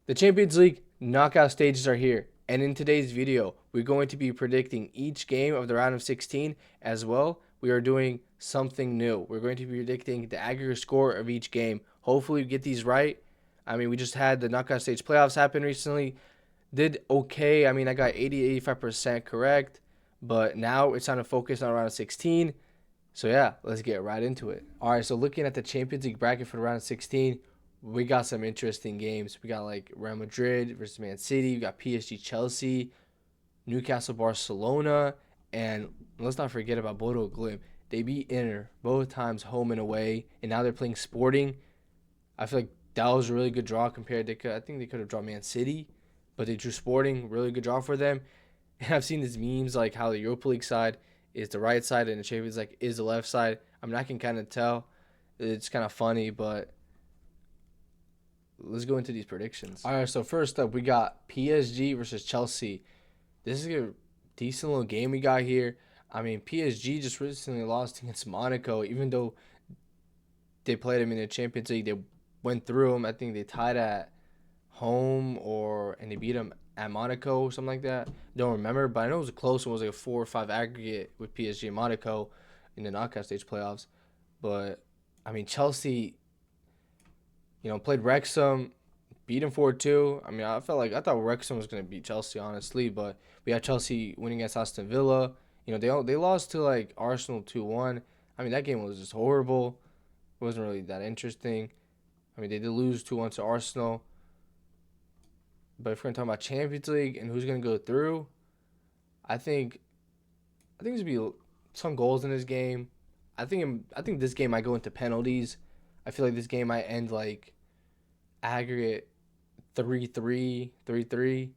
The Champions League knockout stages are here, and in today's video, we're going to be predicting each game of the round of 16 as well. We are doing something new. We're going to be predicting the aggregate score of each game. Hopefully, we get these right. We just had the knockout stage playoffs happen recently. Did okay. I got 80-85% correct, but now it's time to focus on round of 16. So yeah, let's get right into it. All right, so looking at the Champions League bracket for the round of 16, we got some interesting games. We got like Real Madrid versus Man City. We got PSG Chelsea, Newcastle Barcelona, and let's not forget about Bodo Glimt. They beat Inter both times home and away, and now they're playing Sporting. I feel like that was a really good draw compared to I think they could have drawn Man City, but they drew Sporting, really good draw for them. And I've seen these memes like how the Europa League side is the right side and the Champions League is the left side. I can kind of tell. It's kind of funny, but let's go into these predictions. All right, so first up, we got PSG versus Chelsea. This is a decent little game we got here. PSG just recently lost against Monaco, even though they played them in the Champions League. They went through them. I think they tied at home and they beat them at Monaco or something like that. Don't remember, but I know it was a close one. It was like a 4 or 5 aggregate with PSG and Monaco in the knockout stage playoffs. But Chelsea, played Wrexham, beat them 4-2. I thought Wrexham was gonna beat Chelsea honestly, but we had Chelsea winning against Aston Villa. They lost to like Arsenal 2-1. That game was just horrible. It wasn't really that interesting. They did lose 2-1 to Arsenal. But if we're gonna talk about Champions League and who's gonna go through, I think there's gonna be some goals in this game. I think this game might go into penalties. I feel like this game might end like aggregate 3-3, 3-3,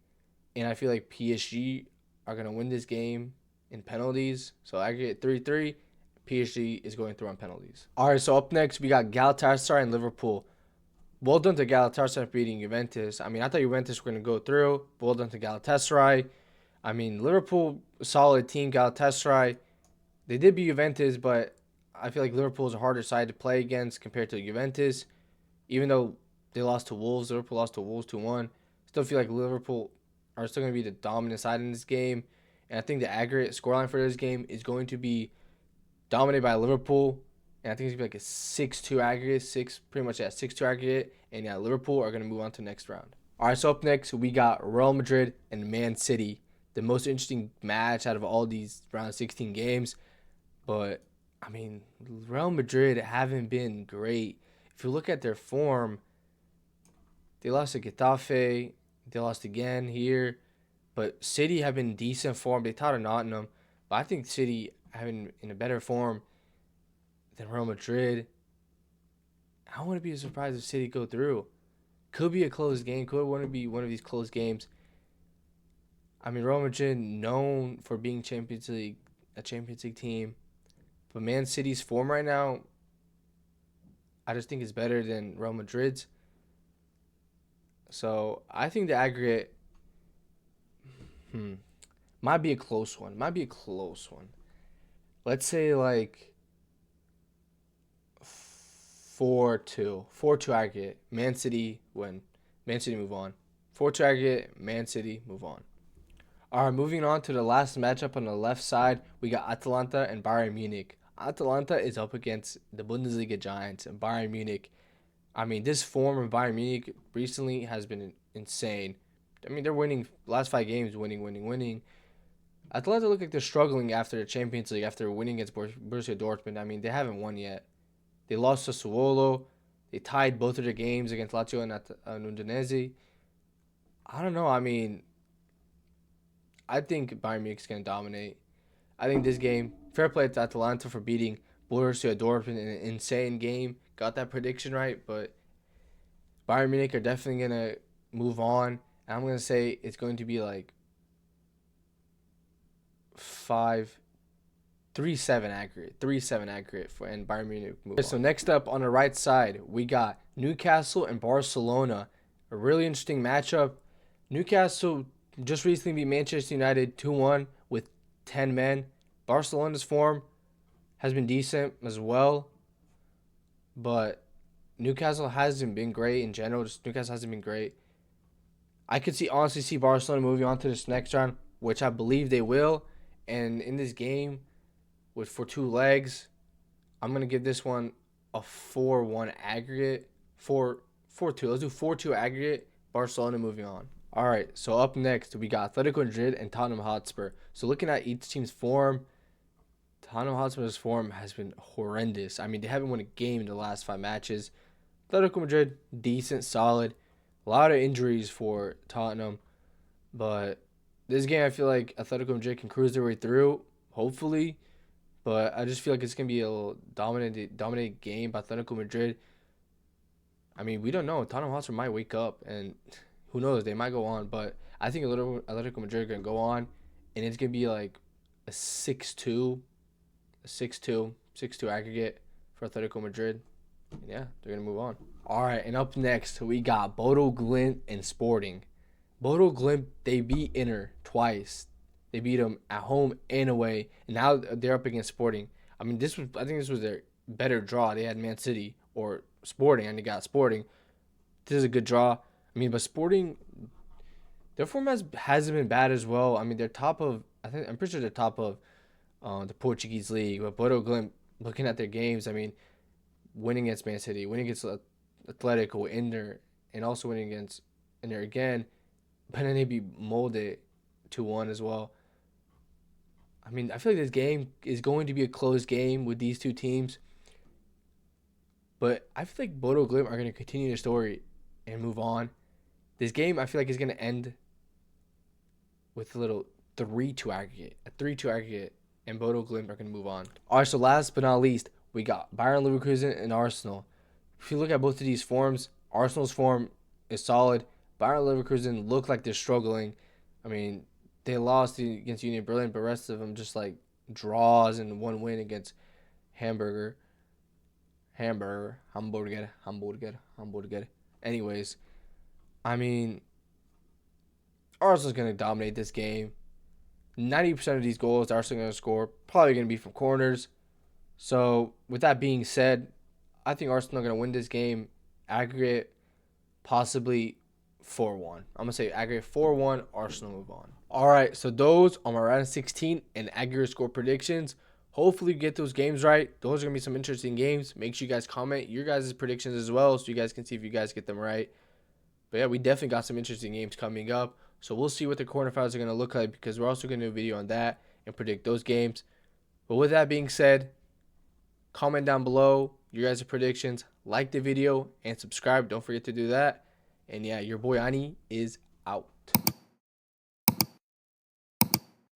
and I feel like PSG are gonna win this game in penalties. So aggregate 3-3. PSG is going through on penalties. All right, so up next we got Galatasaray and Liverpool. Well done to Galatasaray for beating Juventus. I thought Juventus were going to go through. Well done to Galatasaray. Liverpool, solid team. Galatasaray, they did beat Juventus, but I feel like Liverpool is a harder side to play against compared to Juventus. Even though they lost to Wolves, Liverpool lost to Wolves 2-1. Still feel like Liverpool are still going to be the dominant side in this game. And I think the aggregate scoreline for this game is going to be dominated by Liverpool. And I think it's going to be like a 6-2 aggregate, pretty much at 6-2 aggregate. And yeah, Liverpool are going to move on to the next round. All right, so up next, we got Real Madrid and Man City. The most interesting match out of all these round 16 games. But, Real Madrid haven't been great. If you look at their form, they lost to Getafe. They lost again here. But City have been decent form. They tied a Nottingham. But I think City have been in a better form than Real Madrid. I wouldn't be surprised if City go through. Could be a close game. Could want to be one of these close games. Real Madrid known for being a Champions League team, but Man City's form right now, I just think is better than Real Madrid's. So I think the aggregate, might be a close one. Let's say like 4-2. 4-2 aggregate. Man City win. Man City move on. 4-2 aggregate. Man City move on. All right, moving on to the last matchup on the left side, we got Atalanta and Bayern Munich. Atalanta is up against the Bundesliga giants and Bayern Munich. This form of Bayern Munich recently has been insane. They're winning last 5 games, winning. Atalanta look like they're struggling after the Champions League, after winning against Borussia Dortmund. They haven't won yet. They lost to Sassuolo. They tied both of their games against Lazio and Udinese. I don't know. I think Bayern Munich's going to dominate. I think this game, fair play to Atalanta for beating Borussia Dortmund in an insane game. Got that prediction right, but Bayern Munich are definitely going to move on. And I'm going to say it's going to be like 3-7 aggregate. 3-7 aggregate and Bayern Munich move on. So next up on the right side, we got Newcastle and Barcelona. A really interesting matchup. Newcastle just recently beat Manchester United 2-1 with 10 men. Barcelona's form has been decent as well, but Newcastle hasn't been great in general. Newcastle hasn't been great. I could honestly see Barcelona moving on to this next round, which I believe they will. And in this game, with for two legs, I'm gonna give this one a 4-1 aggregate. 4-2. Let's do 4-2 aggregate. Barcelona moving on. All right. So up next we got Atletico Madrid and Tottenham Hotspur. So looking at each team's form, Tottenham Hotspur's form has been horrendous. I mean, they haven't won a game in the last 5 matches. Atletico Madrid, decent, solid. A lot of injuries for Tottenham, but this game I feel like Atletico Madrid can cruise their way through, hopefully. But I just feel like it's gonna be a little dominant game by Atletico Madrid. I mean, we don't know. Tottenham Hotspur might wake up, and who knows? They might go on. But I think Atletico Madrid are gonna go on, and it's gonna be like a 6-2, a 6-2, 6-2 aggregate for Atletico Madrid. And yeah, they're gonna move on. All right, and up next we got Bodo Glimt and Sporting. Bodo Glimt, they beat Inter twice. They beat them at home and away, and now they're up against Sporting. I mean, I think this was their better draw. They had Man City or Sporting, and they got Sporting. This is a good draw. I mean, but Sporting, their form hasn't been bad as well. I mean, they're top of. I'm pretty sure they're top of the Portuguese league. But Bodo Glimt, looking at their games, I mean, winning against Man City, winning against Atletico, Inter, and also winning against Inter again. But then they beat Molde 2-1 as well. I mean, I feel like this game is going to be a close game with these two teams. But I feel like Bodo Glimt are going to continue the story and move on. This game, I feel like, is going to end with a little 3-2 aggregate. A 3-2 aggregate. And Bodo Glimt are going to move on. All right, so last but not least, we got Bayern Leverkusen and Arsenal. If you look at both of these forms, Arsenal's form is solid. Bayern Leverkusen look like they're struggling. I mean, they lost against Union Berlin, but the rest of them just like draws and one win against Hamburger. Hamburger. Anyways, I mean, Arsenal's going to dominate this game. 90% of these goals Arsenal going to score probably going to be from corners. So, with that being said, I think Arsenal are going to win this game. Aggregate, possibly 4-1. I'm going to say aggregate 4-1, Arsenal move on. All right, so those are my round 16 and aggregate score predictions. Hopefully you get those games right. Those are going to be some interesting games. Make sure you guys comment your guys' predictions as well so you guys can see if you guys get them right. But yeah, we definitely got some interesting games coming up. So we'll see what the quarterfinals are going to look like because we're also going to do a video on that and predict those games. But with that being said, comment down below your guys' predictions. Like the video and subscribe. Don't forget to do that. And yeah, your boy Ani is out.